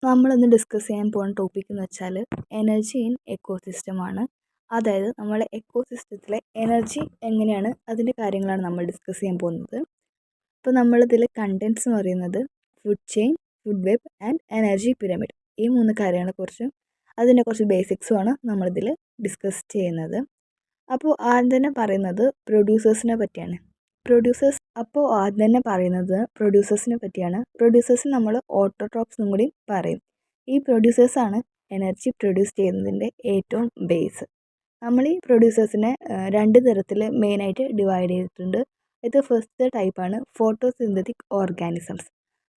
നമ്മളിന്ന് ഡിസ്കസ് ചെയ്യാൻ പോകുന്ന ടോപ്പിക് എന്ന് വെച്ചാൽ എനർജി ഇൻ എക്കോസിസ്റ്റമാണ്. അതായത് നമ്മളെ എക്കോസിസ്റ്റത്തിലെ എനർജി എങ്ങനെയാണ് അതിൻ്റെ കാര്യങ്ങളാണ് നമ്മൾ ഡിസ്കസ് ചെയ്യാൻ പോകുന്നത്. ഇപ്പോൾ നമ്മളിതിൽ കണ്ടൻസ് എന്ന് പറയുന്നത് food chain, food web and energy pyramid, ഈ 3 കാര്യങ്ങളെക്കുറിച്ചും അതിൻ്റെ കുറച്ച് ബേസിക്സുമാണ് നമ്മളിതിൽ ഡിസ്കസ് ചെയ്യുന്നത്. അപ്പോൾ ആദ്യം തന്നെ പറയുന്നത് പ്രൊഡ്യൂസേഴ്സിനെ പറ്റിയാണ്. പ്രൊഡ്യൂസേഴ്സിനെ പറ്റിയാണ്. പ്രൊഡ്യൂസേഴ്സിന് നമ്മൾ ഓട്ടോട്രോപ്സ് എന്നും കൂടി പറയും. ഈ പ്രൊഡ്യൂസേഴ്സാണ് എനർജി പ്രൊഡ്യൂസ് ചെയ്യുന്നതിൻ്റെ ഏറ്റവും ബേസ്. നമ്മൾ ഈ പ്രൊഡ്യൂസേഴ്സിനെ 2 തരത്തിൽ മെയിനായിട്ട് ഡിവൈഡ് ചെയ്തിട്ടുണ്ട്. ഇത് ഫസ്റ്റ് ടൈപ്പാണ് ഫോട്ടോസിന്തറ്റിക് ഓർഗാനിസംസ്.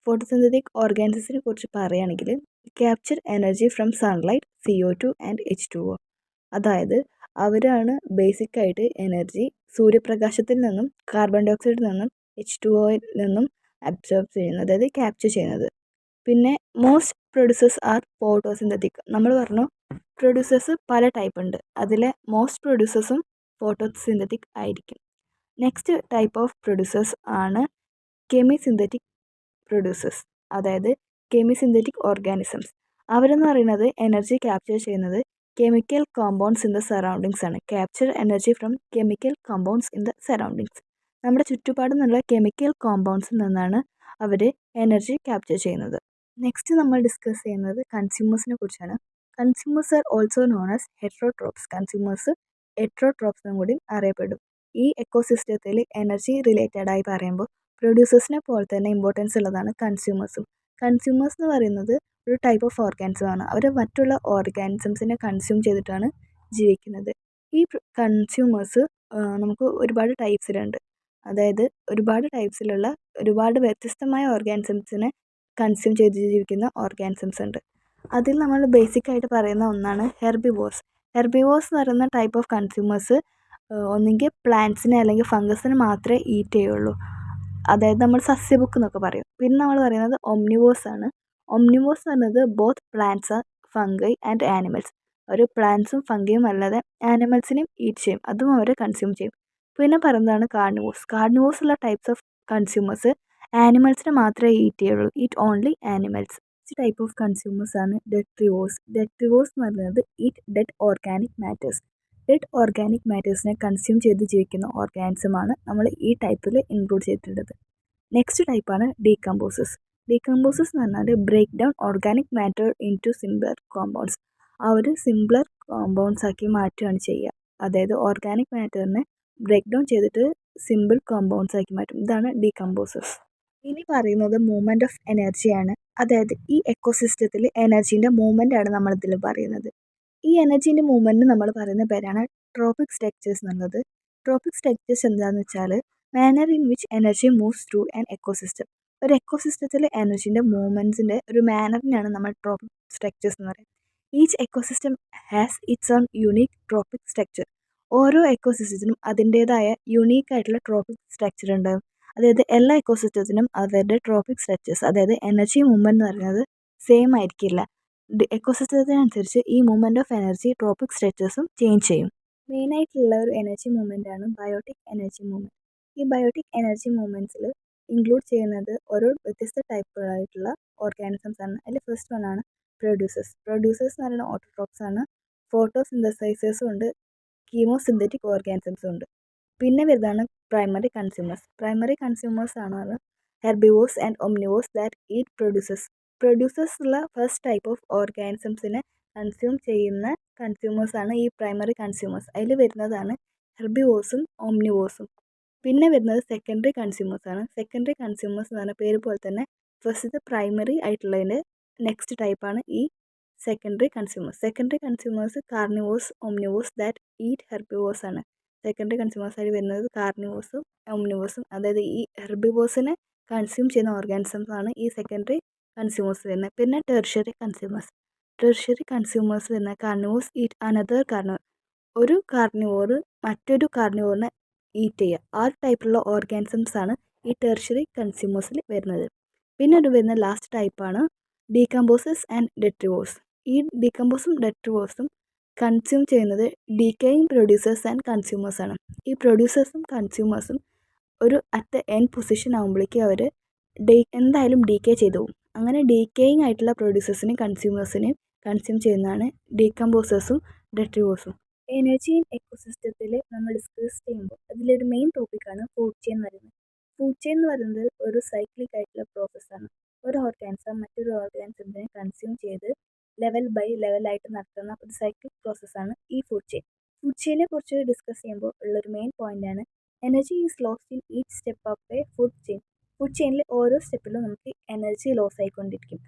ഫോട്ടോസിന്തറ്റിക് ഓർഗാനിസത്തിനെ കുറിച്ച് പറയുകയാണെങ്കിൽ capture energy from sunlight, CO2 and H2O. അതായത് അവരാണ് ബേസിക്കായിട്ട് എനർജി സൂര്യപ്രകാശത്തിൽ നിന്നും കാർബൺ ഡൈ ഓക്സൈഡിൽ നിന്നും H2Oയിൽ നിന്നും അബ്സോർബ് ചെയ്യുന്നത്, അതായത് ക്യാപ്ചർ ചെയ്യുന്നത്. പിന്നെ മോസ്റ്റ് പ്രൊഡ്യൂസേഴ്സ് ആർ ഫോട്ടോസിന്തറ്റിക്. നമ്മൾ പറഞ്ഞു പ്രൊഡ്യൂസേഴ്സ് പല ടൈപ്പ് ഉണ്ട്, അതിലെ മോസ്റ്റ് പ്രൊഡ്യൂസേഴ്സും ഫോട്ടോസിന്തറ്റിക് ആയിരിക്കും. നെക്സ്റ്റ് ടൈപ്പ് ഓഫ് പ്രൊഡ്യൂസേഴ്സ് ആണ് കെമിസിന്തറ്റിക് പ്രൊഡ്യൂസേഴ്സ്, അതായത് കെമിസിന്തറ്റിക് ഓർഗാനിസംസ്. അവരെന്ന് പറയുന്നത് എനർജി ക്യാപ്ചർ ചെയ്യുന്നത് chemical compounds in the surroundings ആണ്. Capture energy from chemical compounds in the surroundings. നമ്മുടെ ചുറ്റുപാട് നിന്നുള്ള കെമിക്കൽ കോമ്പൗണ്ട്സിൽ നിന്നാണ് അവർ എനർജി ക്യാപ്ചർ ചെയ്യുന്നത്. നെക്സ്റ്റ് നമ്മൾ ഡിസ്കസ് ചെയ്യുന്നത് കൺസ്യൂമേഴ്സിനെ കുറിച്ചാണ്. Consumers are also known as heterotrophs. Consumers heterotrophs എന്നും കൂടി അറിയപ്പെടും. ഈ എക്കോസിസ്റ്റത്തിൽ എനർജി റിലേറ്റഡ് ആയി പറയുമ്പോൾ പ്രൊഡ്യൂസേഴ്സിനെ പോലെ തന്നെ ഇമ്പോർട്ടൻസ് ഉള്ളതാണ് കൺസ്യൂമേഴ്സും. കൺസ്യൂമേഴ്സ് എന്ന് പറയുന്നത് ഒരു ടൈപ്പ് ഓഫ് ഓർഗാനിസമാണ്. അവർ മറ്റുള്ള ഓർഗാനിസംസിനെ കൺസ്യൂം ചെയ്തിട്ടാണ് ജീവിക്കുന്നത്. ഈ കൺസ്യൂമേഴ്സ് നമുക്ക് ഒരുപാട് ടൈപ്സിലുണ്ട്. അതായത് ഒരുപാട് വ്യത്യസ്തമായ ഓർഗാനിസംസിനെ കൺസ്യൂം ചെയ്ത് ജീവിക്കുന്ന ഓർഗാനിസംസ് ഉണ്ട്. അതിൽ നമ്മൾ ബേസിക്കായിട്ട് പറയുന്ന ഒന്നാണ് ഹെർബിവോർസ്. ഹെർബിവോർസ് എന്ന് പറയുന്ന ടൈപ്പ് ഓഫ് കൺസ്യൂമേഴ്സ് ഒന്നുകിൽ പ്ലാന്റ്സിനെ അല്ലെങ്കിൽ ഫംഗസിനെ മാത്രമേ ഈറ്റ് ചെയ്യുള്ളൂ, അതായത് നമ്മൾ സസ്യബുക്ക് എന്നൊക്കെ പറയും. പിന്നെ നമ്മൾ പറയുന്നത് ഒംനിവോർസ് ആണ്. ഒംനിവോർസ് എന്ന് പറയുന്നത് both plants, fungi and animals. ഒരു പ്ലാന്റ്സും ഫംഗയും അല്ലാതെ ആനിമൽസിനെയും ഈറ്റ് ചെയ്യും, അതും അവർ കൺസ്യൂം ചെയ്യും. പിന്നെ പറയുന്നതാണ് കാർണിവോർസ്. കാർണിവോർസ് ഉള്ള ടൈപ്സ് ഓഫ് കൺസ്യൂമേഴ്സ് ആനിമൽസിനെ മാത്രമേ ഈറ്റ് ചെയ്യുള്ളൂ, eat only animals. Type of consumers ആണ് ഡെട്രിവോർസ്. ഡെട്രിവോർസ് എന്ന് പറയുന്നത് eat dead organic matters. Dead organic മാറ്റേഴ്സിനെ കൺസ്യൂം ചെയ്ത് ജീവിക്കുന്ന ഓർഗാനിസമാണ് നമ്മൾ ഈ ടൈപ്പിൽ ഇൻക്ലൂഡ് ചെയ്തിട്ടുള്ളത്. നെക്സ്റ്റ് ടൈപ്പാണ് ഡീകമ്പോസേഴ്സ്. ഡീകമ്പോസേഴ്സ് എന്ന് പറഞ്ഞാൽ break down organic matter into simpler compounds. അവർ സിംപ്ലർ കോമ്പൗണ്ട്സ് ആക്കി മാറ്റുകയാണ് ചെയ്യുക. അതായത് ഓർഗാനിക് മാറ്ററിനെ ബ്രേക്ക് ഡൗൺ ചെയ്തിട്ട് സിമ്പിൾ കോമ്പൗണ്ട്സ് ആക്കി മാറ്റും. ഇതാണ് ഡീകമ്പോസേഴ്സ്. ഇനി പറയുന്നത് മൂവ്മെൻറ്റ് ഓഫ് എനർജിയാണ്. അതായത് ഈ എക്കോസിസ്റ്റത്തിൽ എനർജീൻ്റെ മൂവ്മെൻ്റ് ആണ് നമ്മളിതിൽ പറയുന്നത്. ഈ എനർജീൻ്റെ മൂവ്മെൻറ്റ് നമ്മൾ പറയുന്ന പേരാണ് ട്രോപ്പിക് സ്ട്രക്ചേഴ്സ് എന്നുള്ളത്. ട്രോപ്പിക് സ്ട്രക്ചേഴ്സ് എന്താണെന്ന് വെച്ചാൽ manner in which energy moves through an ecosystem. ഒരു എക്കോസിസ്റ്റത്തിലെ എനർജീൻ്റെ മൂവ്മെൻറ്റ്സിൻ്റെ ഒരു മാനറിനാണ് നമ്മൾ ട്രോപ്പിക് സ്ട്രക്ചേഴ്സ് എന്ന് പറയുന്നത്. Each ecosystem has it's on unique tropic structure. ഓരോ എക്കോസിസ്റ്റത്തിനും അതിൻ്റേതായ യുണീക്ക് ആയിട്ടുള്ള ട്രോപ്പിക് സ്ട്രക്ചർ ഉണ്ടാകും. അതായത് എല്ലാ എക്കോസിസ്റ്റത്തിനും അവരുടെ ട്രോപ്പിക് സ്ട്രക്ചേഴ്സ്, അതായത് എനർജി മൂവ്മെൻറ്റ് എന്ന് പറയുന്നത് സെയിം ആയിരിക്കില്ല. എക്കോസിസ്റ്റത്തിനനുസരിച്ച് ഈ മൂവ്മെൻറ്റ് ഓഫ് എനർജി ട്രോപ്പിക് സ്ട്രക്ചേഴ്സും ചേഞ്ച് ചെയ്യും. മെയിനായിട്ടുള്ള ഒരു എനർജി മൂവ്മെൻറ്റാണ് ബയോട്ടിക് എനർജി മൂവ്മെൻറ്റ്. ഈ ബയോട്ടിക് എനർജി മൂവ്മെൻറ്റ്സിൽ ഇൻക്ലൂഡ് ചെയ്യുന്നത് ഓരോ വ്യത്യസ്ത ടൈപ്പുകളായിട്ടുള്ള ഓർഗാനിസംസ് ആണ്. അതിൽ ഫസ്റ്റ് വൺ ആണ് പ്രൊഡ്യൂസേഴ്സ്. പ്രൊഡ്യൂസേഴ്സ് എന്ന് പറയുന്ന ഓട്ടോട്രോപ്സ് ആണ്. ഫോട്ടോസിന്തസൈസേഴ്സും ഉണ്ട്, കീമോസിന്തറ്റിക് ഓർഗാനിസംസും ഉണ്ട്. പിന്നെ വരുന്നതാണ് പ്രൈമറി കൺസ്യൂമേഴ്സ്. പ്രൈമറി കൺസ്യൂമേഴ്സ് ആണ് herbivores and omnivores that eat producers. Producers ഉള്ള ഫസ്റ്റ് ടൈപ്പ് ഓഫ് ഓർഗാനിസംസിനെ കൺസ്യൂം ചെയ്യുന്ന കൺസ്യൂമേഴ്സാണ് ഈ പ്രൈമറി കൺസ്യൂമേഴ്സ്. അതിൽ വരുന്നതാണ് ഹെർബിവോർസും ഒംനിവോർസും. പിന്നെ വരുന്നത് സെക്കൻഡറി കൺസ്യൂമേഴ്സ് ആണ്. സെക്കൻഡറി കൺസ്യൂമേഴ്സ് എന്ന് പറഞ്ഞ പേര് പോലെ തന്നെ ഫസ്റ്റ് പ്രൈമറി ആയിട്ടുള്ളതിൻ്റെ നെക്സ്റ്റ് ടൈപ്പാണ് ഈ secondary consumers. Secondary consumers carnivores, omnivores that eat herbivores ആണ്. സെക്കൻഡറി കൺസ്യൂമേഴ്സ് ആയി വരുന്നത് കാർണിവോർസും ഒംനിവോർസും, അതായത് ഈ ഹെർബിവോർസിനെ കൺസ്യൂം ചെയ്യുന്ന ഓർഗാനിസംസ് ആണ് ഈ സെക്കൻഡറി കൺസ്യൂമേഴ്സ് വരുന്നത്. പിന്നെ ടെർഷ്യറി കൺസ്യൂമേഴ്സ്. ടെർഷ്യറി കൺസ്യൂമേഴ്സ് വരുന്ന കാർണിവോർസ് ഈറ്റ് അനദർ കാർണിവോർ. ഒരു കാർണിവോർ മറ്റൊരു കാർണിവോറിനെ ഈറ്റ് ചെയ്യുക. ആ ടൈപ്പിലുള്ള ഓർഗാനിസംസ് ആണ് ഈ ടെർഷ്യറി കൺസ്യൂമേഴ്സിൽ വരുന്നത്. പിന്നെ ഒരു വരുന്ന ലാസ്റ്റ് ടൈപ്പാണ് ഡീകമ്പോസേഴ്സ് ആൻഡ് ഡെട്രിവോർസ്. ഈ ഡീകമ്പോസും ഡെട്രിവോർസും കൺസ്യൂം ചെയ്യുന്നത് ഡീക്കേയിങ് പ്രൊഡ്യൂസേഴ്സ് ആൻഡ് കൺസ്യൂമേഴ്സ് ആണ്. ഈ പ്രൊഡ്യൂസേഴ്സും കൺസ്യൂമേഴ്സും ഒരു അറ്റ് ദ എൻഡ് പൊസിഷൻ ആകുമ്പോഴേക്കും അവർ എന്തായാലും ഡീക്കേ ചെയ്തു പോകും. അങ്ങനെ ഡീക്കേയിങ് ആയിട്ടുള്ള പ്രൊഡ്യൂസേഴ്സിനെയും കൺസ്യൂമേഴ്സിനെയും കൺസ്യൂം ചെയ്യുന്നതാണ് ഡീകമ്പോസേഴ്സും ഡെട്രിവേഴ്സും. എനർജി ഇൻ എക്കോസിസ്റ്റത്തിൽ നമ്മൾ ഡിസ്കസ് ചെയ്യുമ്പോൾ അതിലൊരു മെയിൻ ടോപ്പിക്കാണ് ഫുഡ് ചെയിൻ എന്ന് പറയുന്നത്. ഫുഡ് ചെയിൻ എന്ന് പറയുന്നത് ഒരു സൈക്ലിക് ആയിട്ടുള്ള പ്രോസസ്സാണ്. ഒരു ഓർഗാനിസം മറ്റൊരു ഓർഗാനിസത്തിനെ കൺസ്യൂം ചെയ്ത് ലെവൽ ബൈ ലെവലായിട്ട് നടത്തുന്ന ഒരു സൈക്ലിക് പ്രോസസ്സാണ് ഈ ഫുഡ് ചെയിൻ. ഫുഡ് ചെയിനെ കുറിച്ച് ഡിസ്കസ് ചെയ്യുമ്പോൾ ഉള്ളൊരു മെയിൻ പോയിന്റാണ് energy is lost in each step of a food chain. Food ചെയിനിൽ ഓരോ സ്റ്റെപ്പിലും നമുക്ക് എനർജി ലോസ് ആയിക്കൊണ്ടിരിക്കും.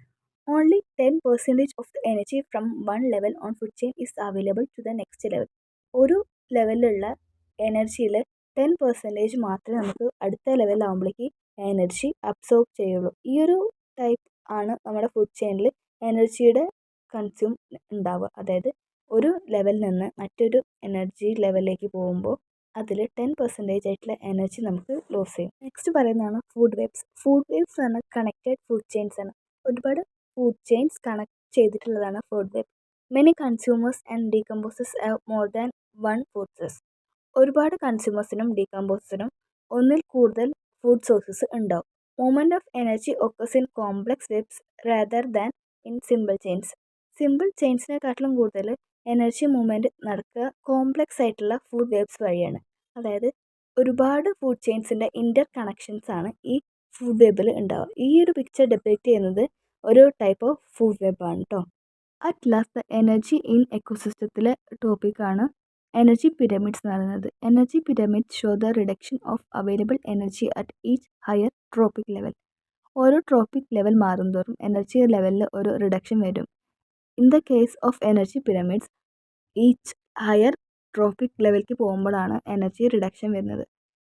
Only 10% of the energy from one level on food chain is available to the next level. ഒരു ലെവലിലുള്ള എനർജിയിൽ 10% മാത്രമേ നമുക്ക് അടുത്ത ലെവലാകുമ്പോഴേക്ക് എനർജി അബ്സോർബ് ചെയ്യുള്ളൂ. ഈ ഒരു ടൈപ്പ് ആണ് നമ്മുടെ ഫുഡ് ചെയിനിൽ എനർജിയുടെ കൺസ്യൂം ഉണ്ടാവുക. അതായത് ഒരു ലെവലിൽ നിന്ന് മറ്റൊരു എനർജി ലെവലിലേക്ക് പോകുമ്പോൾ അതിൽ 10% ആയിട്ടുള്ള എനർജി നമുക്ക് ലോസ് ചെയ്യും. നെക്സ്റ്റ് പറയുന്നതാണ് ഫുഡ് വെബ്സ്. ഫുഡ് വെബ്സ് ആണ് കണക്റ്റഡ് ഫുഡ് ചെയിൻസ് ആണ്. ഒരുപാട് ഫുഡ് ചെയിൻസ് കണക്ട് ചെയ്തിട്ടുള്ളതാണ് food web. Many consumers and decomposers have more than one food source. ഒരുപാട് കൺസ്യൂമേഴ്സിനും ഡീകമ്പോസേഴ്സിനും ഒന്നിൽ കൂടുതൽ ഫുഡ് സോഴ്സസ് ഉണ്ടാവും. Movement of energy occurs in complex webs rather than in simple chains. Simple ചെയിൻസിനെക്കാട്ടിലും കൂടുതൽ എനർജി മൂവ്മെൻറ്റ് നടക്കുക കോംപ്ലക്സ് ആയിട്ടുള്ള ഫുഡ് വെബ്സ് വഴിയാണ്. അതായത് ഒരുപാട് ഫുഡ് ചെയിൻസിൻ്റെ ഇൻ്റർ കണക്ഷൻസ് ആണ് ഈ ഫുഡ് വെബിൽ ഉണ്ടാവുക. ഈ ഒരു പിക്ചർ ഡെപ്പിക്റ്റ് ചെയ്യുന്നത് ഒരു ടൈപ്പ് ഓഫ് ഫുഡ് വെബാണ് കേട്ടോ. At last the energy in എക്കോസിസ്റ്റത്തിലെ ടോപ്പിക്കാണ് എനർജി പിരമിഡ്സ് എന്ന് പറയുന്നത്. Energy pyramid show the reduction of available energy at each higher trophic level. ഓരോ ട്രോപ്പിക് ലെവൽ മാറുന്തോറും എനർജി ലെവലിൽ ഒരു റിഡക്ഷൻ വരും. In the case of energy pyramids each higher trophic ലെവലിലേക്ക് പോകുമ്പോഴാണ് എനർജി റിഡക്ഷൻ വരുന്നത്.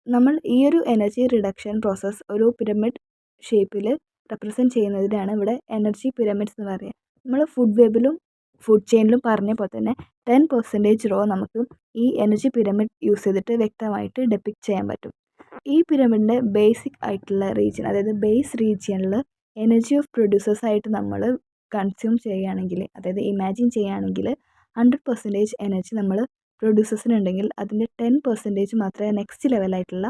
നമ്മൾ ഈ ഒരു എനർജി റിഡക്ഷൻ പ്രോസസ്സ് ഒരു പിരമിഡ് ഷേപ്പിൽ റെപ്രസെൻറ്റ് ചെയ്യുന്നതിനാണ് ഇവിടെ എനർജി പിരമിഡ്സ് എന്ന് പറയുക. നമ്മൾ ഫുഡ് വെബിലും ഫുഡ് ചെയിനിലും പറഞ്ഞ പോലെ തന്നെ 10% റോ നമുക്ക് ഈ എനർജി പിരമിഡ് യൂസ് ചെയ്തിട്ട് വ്യക്തമായിട്ട് ഡെപ്പിക്റ്റ് ചെയ്യാൻ പറ്റും. ഈ പിരമിഡിൻ്റെ ബേസിക് ആയിട്ടുള്ള റീജിയൻ, അതായത് ബേസ് റീജിയനിൽ എനർജി ഓഫ് പ്രൊഡ്യൂസേഴ്സ് ആയിട്ട് നമ്മൾ കൺസ്യൂം ചെയ്യുകയാണെങ്കിൽ, അതായത് ഇമാജിൻ ചെയ്യുകയാണെങ്കിൽ 100% എനർജി നമ്മൾ പ്രൊഡ്യൂസേഴ്സിനുണ്ടെങ്കിൽ അതിൻ്റെ 10% മാത്രമേ നെക്സ്റ്റ് ലെവലായിട്ടുള്ള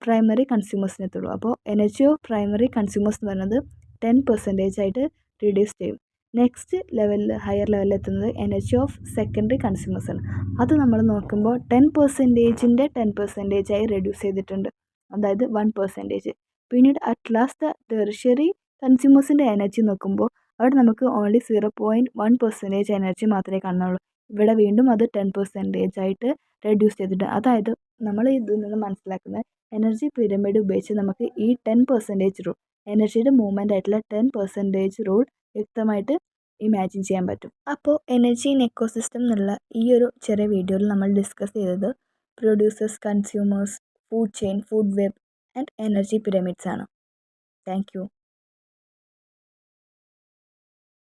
പ്രൈമറി കൺസ്യൂമേഴ്സിന് എത്തുള്ളൂ. അപ്പോൾ എനർജി ഓഫ് പ്രൈമറി കൺസ്യൂമേഴ്സ് എന്ന് പറയുന്നത് 10% ആയിട്ട് റിഡ്യൂസ് ചെയ്യും. നെക്സ്റ്റ് ലെവലിൽ ഹയർ ലെവലിൽ എത്തുന്നത് എനർജി ഓഫ് സെക്കൻഡറി കൺസ്യൂമേഴ്സാണ്. അത് നമ്മൾ നോക്കുമ്പോൾ 10%ൻ്റെ 10% ആയി റെഡ്യൂസ് ചെയ്തിട്ടുണ്ട്, അതായത് 1%. പിന്നീട് അറ്റ് ലാസ്റ്റ് ടെറിഷ്യറി കൺസ്യൂമേഴ്സിൻ്റെ എനർജി നോക്കുമ്പോൾ അവിടെ നമുക്ക് ഓൺലി 0.1% എനർജി മാത്രമേ കാണുന്നുള്ളൂ. ഇവിടെ വീണ്ടും അത് 10% ആയിട്ട് റെഡ്യൂസ് ചെയ്തിട്ടുണ്ട്. അതായത് നമ്മൾ ഇതിൽ നിന്ന് മനസ്സിലാക്കുന്നത് എനർജി പിരമിഡ് ഉപയോഗിച്ച് നമുക്ക് ഈ 10% റൂൾ, എനർജിയുടെ മൂവ്മെൻ്റ് ആയിട്ടുള്ള 10% റൂൾ വ്യക്തമായിട്ട് ഇമാജിൻ ചെയ്യാൻ പറ്റും. അപ്പോൾ എനർജി ഇൻ എക്കോസിസ്റ്റം എന്നുള്ള ഈ ഒരു ചെറിയ വീഡിയോയിൽ നമ്മൾ ഡിസ്കസ് ചെയ്തത് producers, consumers, food chain, food web and energy pyramids ആണ്. Thank U.